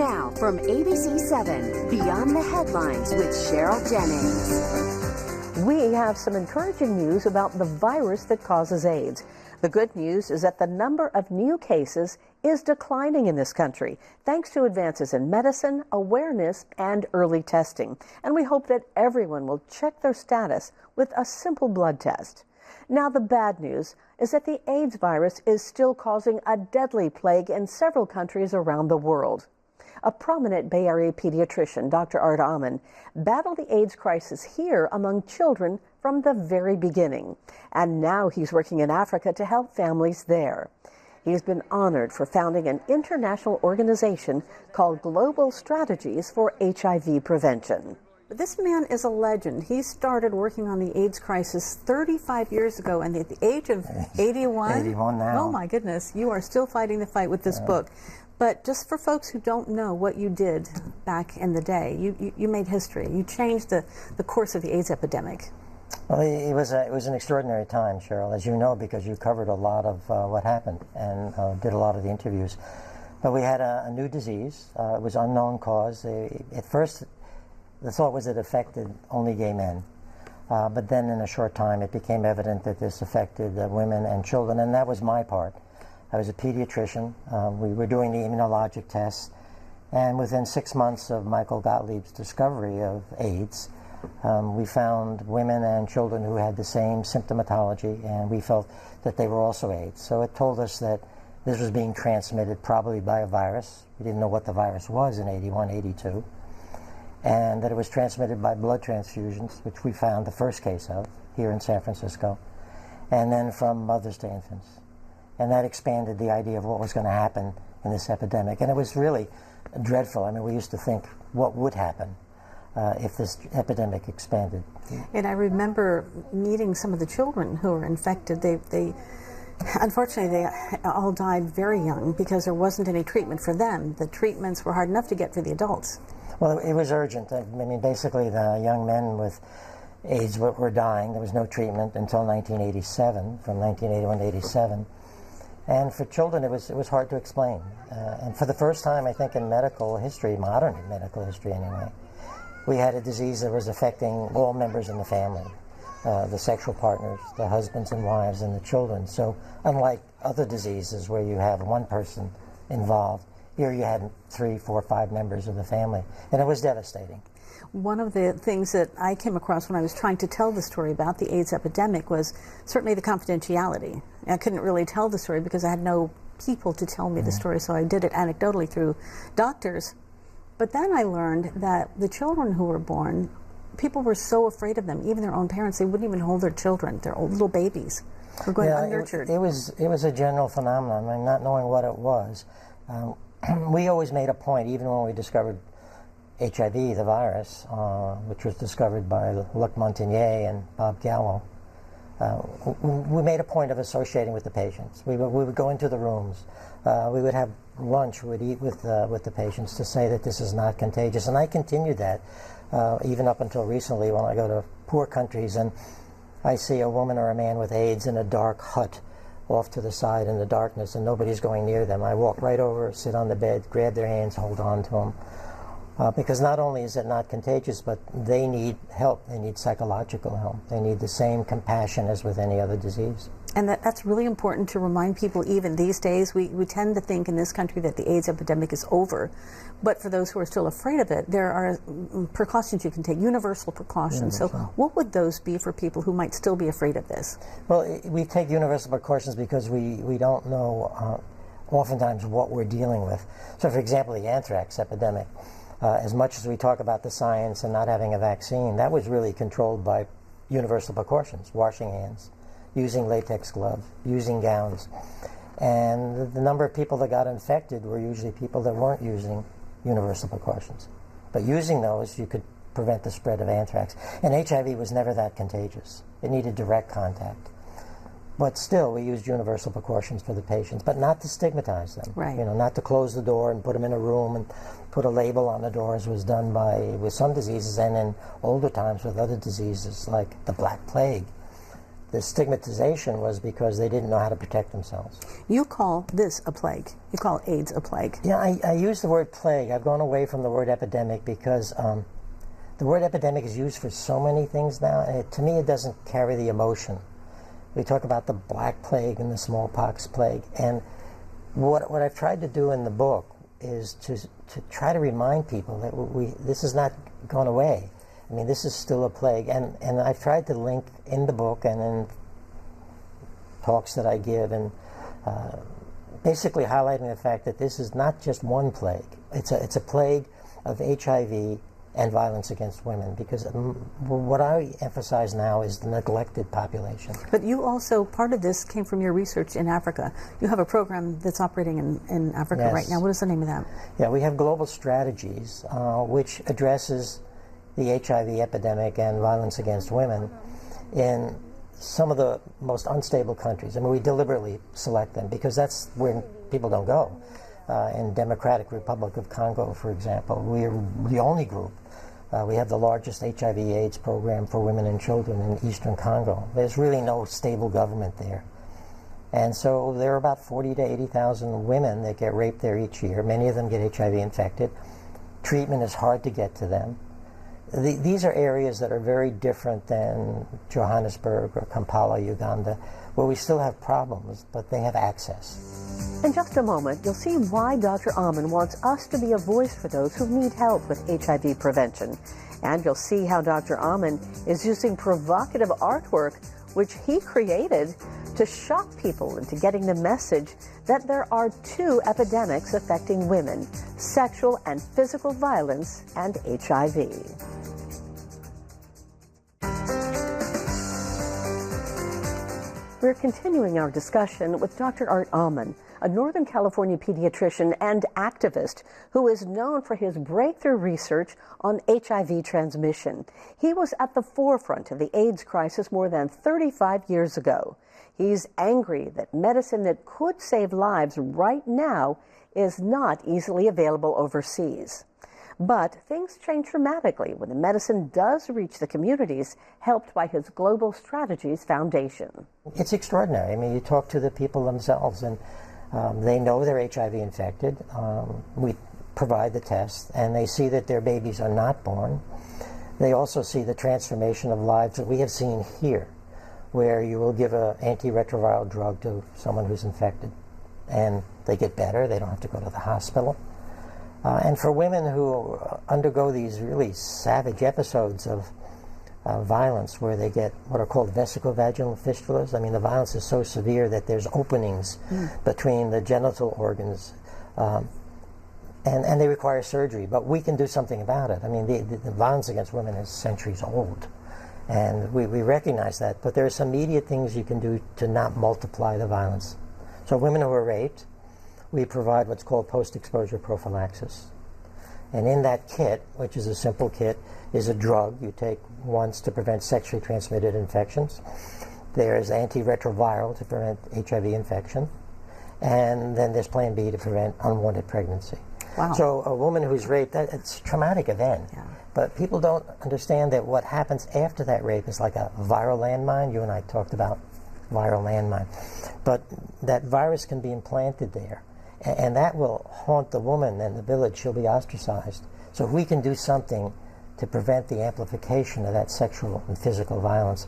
Now from ABC7, Beyond the Headlines with Cheryl Jennings. We have some encouraging news about the virus that causes AIDS. The good news is that the number of new cases is declining in this country, thanks to advances in medicine, awareness, and early testing. And we hope that everyone will check their status with a simple blood test. Now, the bad news is that the AIDS virus is still causing a deadly plague in several countries around the world. A prominent Bay Area pediatrician, Dr. Art Ahman, battled the AIDS crisis here among children from the very beginning. And now he's working in Africa to help families there. He's been honored for founding an international organization called Global Strategies for HIV Prevention. This man is a legend. He started working on the AIDS crisis 35 years ago, and at the age of 81? 81 now. Oh my goodness, you are still fighting the fight with this book. But just for folks who don't know what you did back in the day, you made history. You changed the course of the AIDS epidemic. Well, it was an extraordinary time, Cheryl, as you know, because you covered a lot of what happened and did a lot of the interviews. But we had a new disease. It was unknown cause. At first, the thought was it affected only gay men. But then in a short time, it became evident that this affected women and children, and that was my part. I was a pediatrician. We were doing the immunologic tests, and within 6 months of Michael Gottlieb's discovery of AIDS, we found women and children who had the same symptomatology, and we felt that they were also AIDS. So it told us that this was being transmitted probably by a virus. We didn't know what the virus was in 81, 82, and that it was transmitted by blood transfusions, which we found the first case of here in San Francisco, and then from mothers to infants. And that expanded the idea of what was going to happen in this epidemic. And it was really dreadful. I mean, we used to think what would happen if this epidemic expanded. And I remember meeting some of the children who were infected. They unfortunately, they all died very young because there wasn't any treatment for them. The treatments were hard enough to get for the adults. Well, it was urgent. I mean, basically, the young men with AIDS were dying. There was no treatment until 1987, from 1981 to 87. And for children, it was hard to explain. And for the first time, I think, in medical history, modern medical history anyway, we had a disease that was affecting all members in the family, the sexual partners, the husbands and wives, and the children. So unlike other diseases where you have one person involved, here you had 3, 4, 5 members of the family. And it was devastating. One of the things that I came across when I was trying to tell the story about the AIDS epidemic was certainly the confidentiality. I couldn't really tell the story because I had no people to tell me the story, so I did it anecdotally through doctors. But then I learned that the children who were born, people were so afraid of them, even their own parents, they wouldn't even hold their children, their old little babies. Were going unnurtured. It was a general phenomenon, I mean, not knowing what it was. We always made a point, even when we discovered HIV, the virus, which was discovered by Luc Montagnier and Bob Gallo, we made a point of associating with the patients. We would go into the rooms. We would have lunch. We would eat with the patients to say that this is not contagious. And I continued that even up until recently when I go to poor countries and I see a woman or a man with AIDS in a dark hut off to the side in the darkness and nobody's going near them. I walk right over, sit on the bed, grab their hands, hold on to them. Because not only is it not contagious, but they need help. They need psychological help. They need the same compassion as with any other disease. And that's really important to remind people even these days. We tend to think in this country that the AIDS epidemic is over. But for those who are still afraid of it, there are precautions you can take, universal precautions. So what would those be for people who might still be afraid of this? Well, we take universal precautions because we don't know oftentimes what we're dealing with. So, for example, the anthrax epidemic. As much as we talk about the science and not having a vaccine, that was really controlled by universal precautions, washing hands, using latex gloves, using gowns. And the number of people that got infected were usually people that weren't using universal precautions. But using those, you could prevent the spread of anthrax. And HIV was never that contagious. It needed direct contact. But still, we used universal precautions for the patients, but not to stigmatize them. Right. You know, not to close the door and put them in a room and put a label on the door, as was done with some diseases and in older times with other diseases like the Black Plague. the stigmatization was because they didn't know how to protect themselves. You call this a plague. You call AIDS a plague. Yeah, I use the word plague. I've gone away from the word epidemic because the word epidemic is used for so many things now, and to me it doesn't carry the emotion. We talk about the Black Plague and the smallpox plague, and what I've tried to do in the book is to try to remind people that this has not gone away. I mean, this is still a plague, and I've tried to link in the book and in talks that I give, and basically highlighting the fact that this is not just one plague. It's a plague of HIV and violence against women, because what I emphasize now is the neglected population. But you also, part of this came from your research in Africa. You have a program that's operating in Africa Yes. right now. What is the name of that? Yeah, we have global strategies, which addresses the HIV epidemic and violence against women in some of the most unstable countries. I mean, we deliberately select them because that's where people don't go. In Democratic Republic of Congo, for example, we're the only group. We have the largest HIV/AIDS program for women and children in eastern Congo. There's really no stable government there. And so there are about 40 to 80,000 women that get raped there each year. Many of them get HIV infected. Treatment is hard to get to them. These are areas that are very different than Johannesburg or Kampala, Uganda, where we still have problems, but they have access. In just a moment, you'll see why Dr. Amann wants us to be a voice for those who need help with HIV prevention. And you'll see how Dr. Amann is using provocative artwork, which he created, to shock people into getting the message that there are two epidemics affecting women: sexual and physical violence and HIV. We're continuing our discussion with Dr. Art Amann, a Northern California pediatrician and activist who is known for his breakthrough research on HIV transmission. He was at the forefront of the AIDS crisis more than 35 years ago. He's angry that medicine that could save lives right now is not easily available overseas. But things change dramatically when the medicine does reach the communities, helped by his Global Strategies Foundation. It's extraordinary. I mean, you talk to the people themselves, and they know they're HIV infected. We provide the test, and they see that their babies are not born. They also see the transformation of lives that we have seen here, where you will give an antiretroviral drug to someone who's infected, and they get better. They don't have to go to the hospital. And for women who undergo these really savage episodes of violence, where they get what are called vesicovaginal fistulas. I mean, the violence is so severe that there's openings between the genital organs, and they require surgery. But we can do something about it. I mean, the violence against women is centuries old, and we recognize that. But there are some immediate things you can do to not multiply the violence. So women who are raped, we provide what's called post-exposure prophylaxis. And in that kit, which is a simple kit, is a drug you take once to prevent sexually transmitted infections. There's antiretroviral to prevent HIV infection. And then there's Plan B to prevent unwanted pregnancy. Wow. So a woman who's raped, it's a traumatic event. Yeah. But people don't understand that what happens after that rape is like a viral landmine. You and I talked about viral landmine. But that virus can be implanted there. And that will haunt the woman and the village. She'll be ostracized. So if we can do something to prevent the amplification of that sexual and physical violence,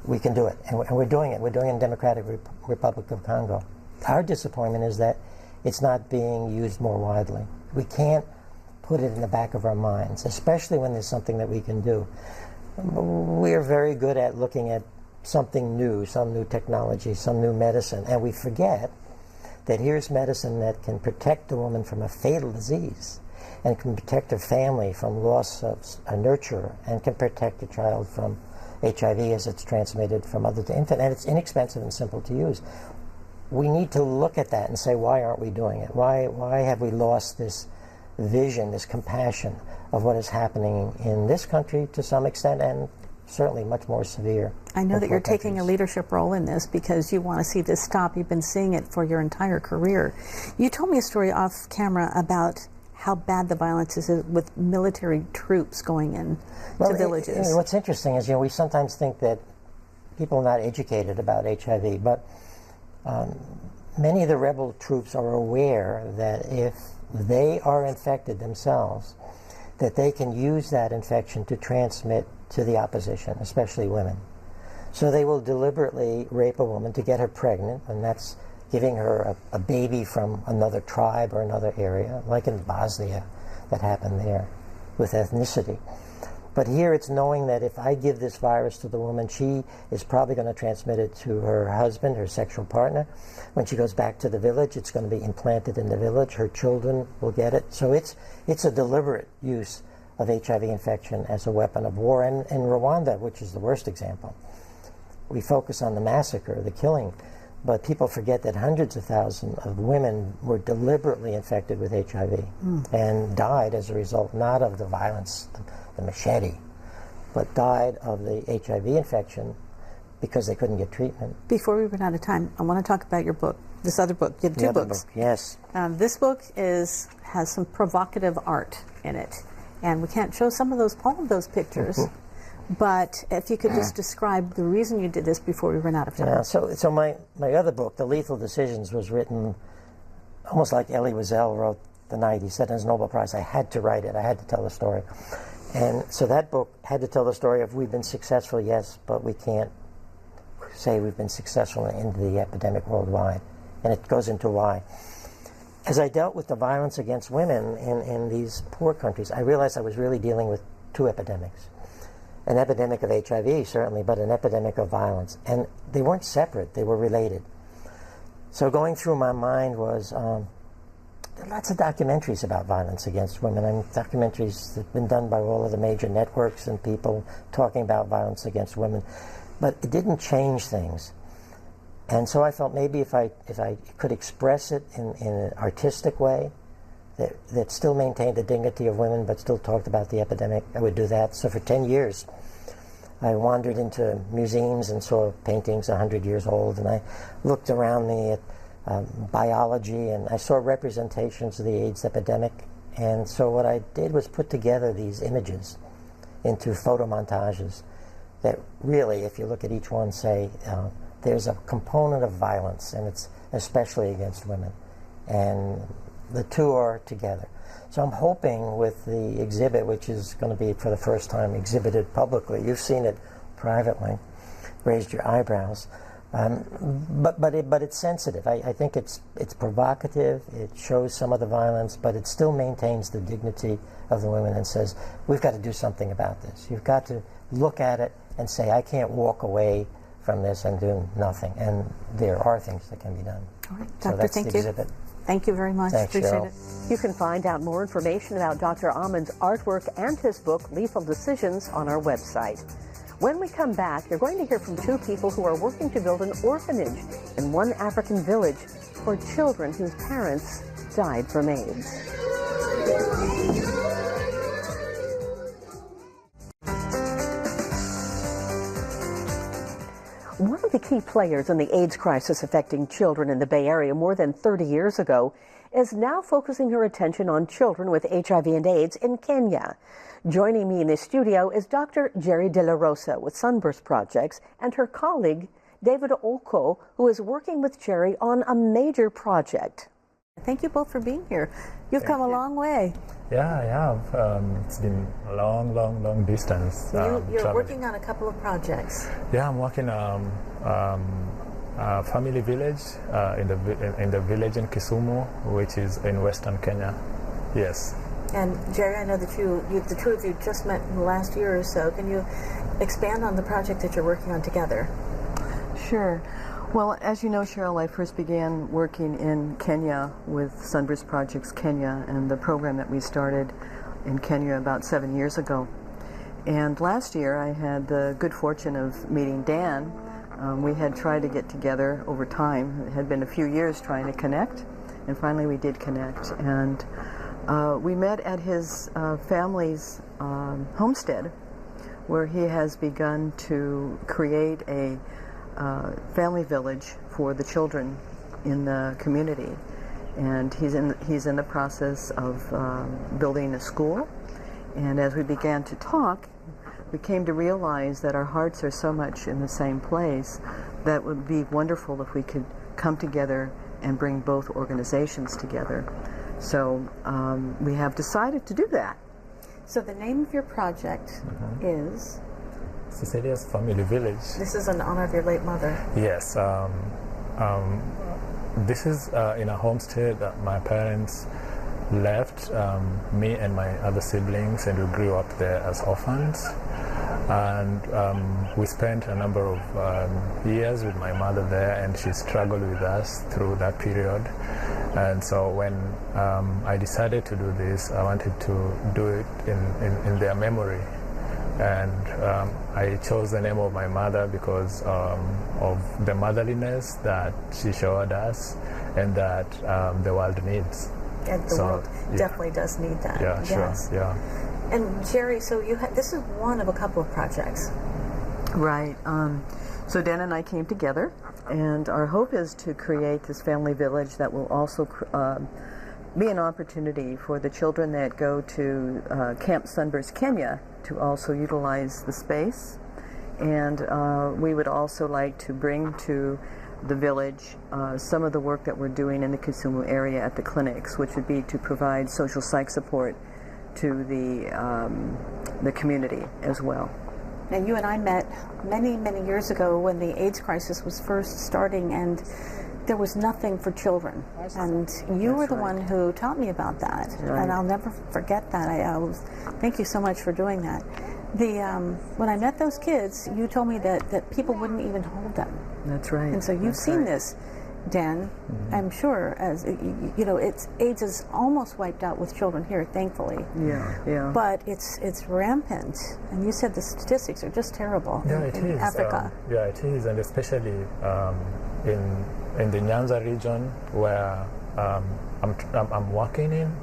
we can do it. And we're doing it. We're doing it in Democratic Republic of Congo. Our disappointment is that it's not being used more widely. We can't put it in the back of our minds, especially when there's something that we can do. We're very good at looking at something new, some new technology, some new medicine, and we forget that here's medicine that can protect the woman from a fatal disease, and can protect her family from loss of a nurturer, and can protect the child from HIV as it's transmitted from mother to infant, and it's inexpensive and simple to use. We need to look at that and say, why aren't we doing it? Why have we lost this vision, this compassion of what is happening in this country to some extent, and certainly much more severe. I know that you're taking a leadership role in this because you want to see this stop. You've been seeing it for your entire career. You told me a story off camera about how bad the violence is with military troops going in to villages. What's interesting is, we sometimes think that people not educated about HIV, but many of the rebel troops are aware that if they are infected themselves, that they can use that infection to transmit to the opposition, especially women. So they will deliberately rape a woman to get her pregnant, and that's giving her a baby from another tribe or another area, like in Bosnia that happened there with ethnicity. But here it's knowing that if I give this virus to the woman, she is probably going to transmit it to her husband, her sexual partner. When she goes back to the village, it's going to be implanted in the village. Her children will get it. So it's a deliberate use of HIV infection as a weapon of war. And in Rwanda, which is the worst example, we focus on the massacre, the killing, but people forget that hundreds of thousands of women were deliberately infected with HIV and died as a result, not of the violence, the machete, but died of the HIV infection because they couldn't get treatment. Before we run out of time, I want to talk about your book, this other book. You have two books. Yes. This book has some provocative art in it, and we can't show all of those pictures. But if you could just describe the reason you did this before we run out of time. Yeah, so my other book, The Lethal Decisions, was written almost like Elie Wiesel wrote The Night. He said in his Nobel Prize, I had to write it, I had to tell the story. And so that book had to tell the story of we've been successful, yes, but we can't say we've been successful in the epidemic worldwide. And it goes into why. As I dealt with the violence against women in these poor countries, I realized I was really dealing with two epidemics. An epidemic of HIV, certainly, but an epidemic of violence. And they weren't separate, they were related. So going through my mind was, there are lots of documentaries about violence against women, and documentaries that have been done by all of the major networks and people talking about violence against women. But it didn't change things. And so I felt maybe if I could express it in an artistic way, that still maintained the dignity of women but still talked about the epidemic, I would do that. So for 10 years, I wandered into museums and saw paintings 100 years old, and I looked around me at biology, and I saw representations of the AIDS epidemic. And so what I did was put together these images into photo montages that really, if you look at each one, say there's a component of violence, and it's especially against women. And the two are together. So I'm hoping with the exhibit, which is going to be for the first time exhibited publicly, you've seen it privately, raised your eyebrows, but it's sensitive. I think it's provocative, it shows some of the violence, but it still maintains the dignity of the women and says, we've got to do something about this. You've got to look at it and say, I can't walk away from this and do nothing. And there are things that can be done. All right, so Doctor, that's thank the you. exhibit. Thank you very much. Thanks, Appreciate Cheryl. it. You can find out more information about Dr. Amon's artwork and his book, Lethal Decisions, on our website. When we come back, you're going to hear from two people who are working to build an orphanage in one African village for children whose parents died from AIDS. One of the key players in the AIDS crisis affecting children in the Bay Area more than 30 years ago is now focusing her attention on children with HIV and AIDS in Kenya. Joining me in the studio is Dr. Jerry De La Rosa with Sunburst Projects and her colleague, David Oko, who is working with Jerry on a major project. Thank you both for being here. You've come a long way. Yeah, I have. It's been a long distance. You're traveling. working on a couple of projects. Yeah, I'm working a family village in the village in Kisumu, which is in Western Kenya. Yes. And Jerry, I know that the two of you just met in the last year or so. Can you expand on the project that you're working on together? Sure. Well, as you know, Cheryl, I first began working in Kenya with Sunburst Projects Kenya and the program that we started in Kenya about 7 years ago. And last year I had the good fortune of meeting Dan. We had tried to get together over time. It had been a few years trying to connect, and finally we did connect. And we met at his family's homestead, where he has begun to create a family village for the children in the community, and he's in the process of building a school. And as we began to talk, we came to realize that our hearts are so much in the same place that it would be wonderful if we could come together and bring both organizations together. So we have decided to do that. So the name of your project is? Cecilia's Family Village. This is in honor of your late mother. Yes. This is in a homestead that my parents left me and my other siblings, and we grew up there as orphans. And we spent a number of years with my mother there, and she struggled with us through that period. And so when I decided to do this, I wanted to do it in their memory. And I chose the name of my mother because of the motherliness that she showed us and that the world needs. And the world definitely does need that. Yeah, yes. sure. Yeah. And Jerry, so this is one of a couple of projects. Right. So Dan and I came together, and our hope is to create this family village that will also be an opportunity for the children that go to Camp Sunburst, Kenya, to also utilize the space. And we would also like to bring to the village some of the work that we're doing in the Kisumu area at the clinics, which would be to provide social psych support to the community as well. And you and I met many, many years ago when the AIDS crisis was first starting, and there was nothing for children. And you were the one who taught me about that. Right. And I'll never forget that. Thank you so much for doing that. When I met those kids, you told me that people wouldn't even hold them. That's right. And so you've seen this, Dan, I'm sure, as you know, AIDS is almost wiped out with children here, thankfully. Yeah. But it's rampant, and you said the statistics are just terrible in Africa. Yeah, it is, and especially in the Nyanza region where I'm working in.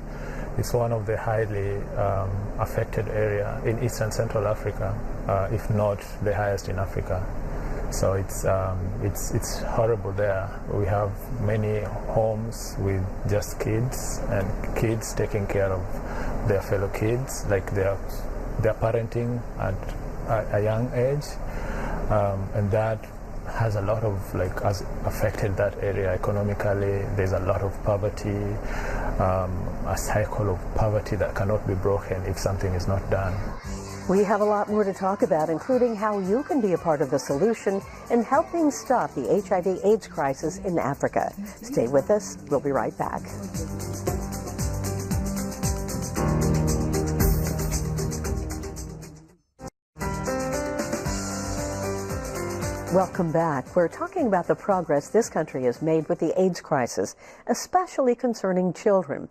It's one of the highly affected area in East and Central Africa, if not the highest in Africa. So it's horrible there. We have many homes with just kids, and kids taking care of their fellow kids, like they're parenting at a young age, and that has a lot of has affected that area economically. There's a lot of poverty, a cycle of poverty that cannot be broken if something is not done. We have a lot more to talk about, including how you can be a part of the solution in helping stop the HIV/AIDS crisis in Africa. Stay with us. We'll be right back. Welcome back. We're talking about the progress this country has made with the AIDS crisis, especially concerning children.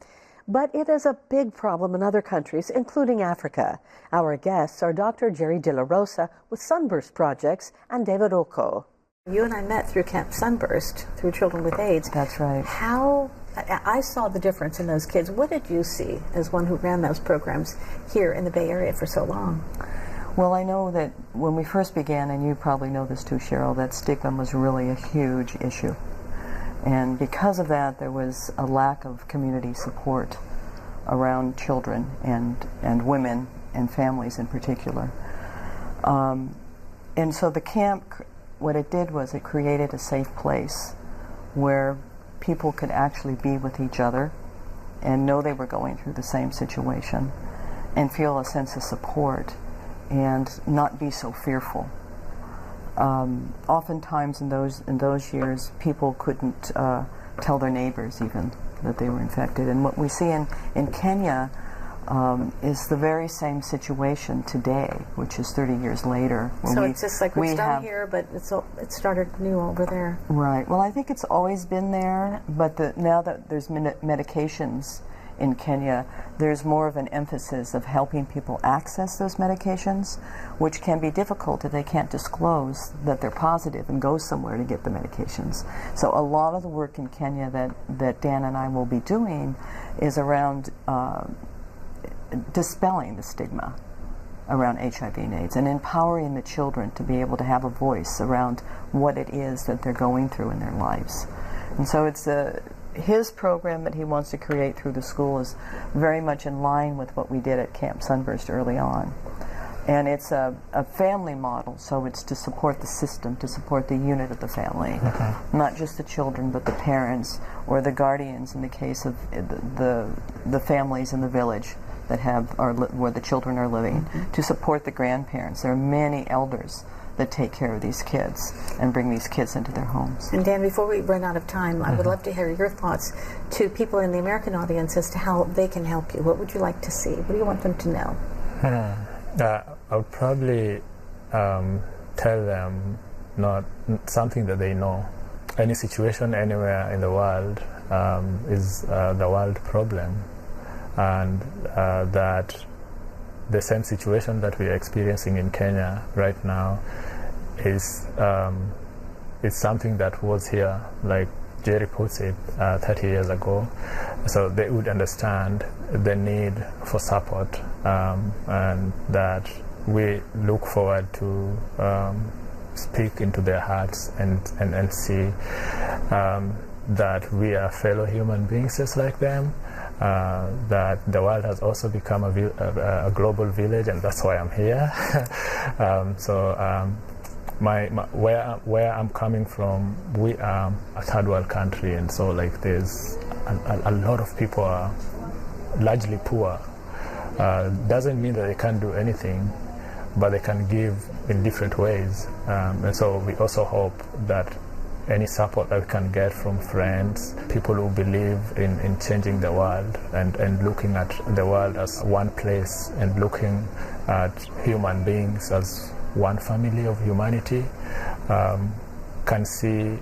But it is a big problem in other countries, including Africa. Our guests are Dr. Jerry De La Rosa with Sunburst Projects and David Oko. You and I met through Camp Sunburst, through Children with AIDS. That's right. I saw the difference in those kids. What did you see as one who ran those programs here in the Bay Area for so long? Well, I know that when we first began, and you probably know this too, Cheryl, that stigma was really a huge issue. And because of that, there was a lack of community support around children and women and families in particular. And so the camp, what it did was it created a safe place where people could actually be with each other and know they were going through the same situation and feel a sense of support and not be so fearful. Oftentimes in those years, people couldn't tell their neighbors even that they were infected. And what we see in Kenya is the very same situation today, which is 30 years later. So it's just like it's done here, but it started new over there. Right. Well, I think it's always been there, but now that there's medications in Kenya, there's more of an emphasis of helping people access those medications, which can be difficult if they can't disclose that they're positive and go somewhere to get the medications. So a lot of the work in Kenya that Dan and I will be doing is around dispelling the stigma around HIV and AIDS and empowering the children to be able to have a voice around what it is that they're going through in their lives. And so it's his program that he wants to create through the school is very much in line with what we did at Camp Sunburst early on. And it's a family model, so it's to support the system, to support the unit of the family. Not just the children, but the parents or the guardians in the case of the families in the village that where the children are living, to support the grandparents. There are many elders that take care of these kids and bring these kids into their homes. And Dan, before we run out of time, I would love to hear your thoughts to people in the American audience as to how they can help you. What would you like to see? What do you want them to know? I would probably tell them not something that they know. Any situation anywhere in the world is the world problem, and that the same situation that we're experiencing in Kenya right now is something that was here, like Jerry puts it, 30 years ago. So they would understand the need for support, and that we look forward to speak into their hearts and see that we are fellow human beings just like them. That the world has also become a global village, and that's why I'm here. Where I'm coming from, we are a third world country, and so like there's a lot of people are largely poor. Doesn't mean that they can't do anything, but they can give in different ways. And so we also hope that any support that we can get from friends, people who believe in changing the world and looking at the world as one place and looking at human beings as one family of humanity, can see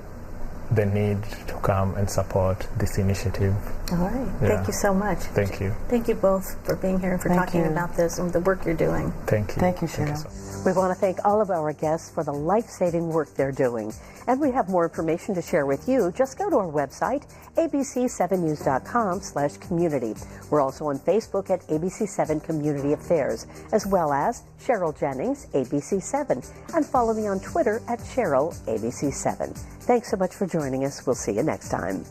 the need to come and support this initiative. All right. Yeah. Thank you so much. Thank you. Thank you both for being here and for talking about this and the work you're doing. Thank you. Thank you, Cheryl. We want to thank all of our guests for the life-saving work they're doing. And we have more information to share with you. Just go to our website, abc7news.com/community. We're also on Facebook at ABC7 Community Affairs, as well as Cheryl Jennings, ABC7. And follow me on Twitter at Cheryl ABC7. Thanks so much for joining us. We'll see you next time.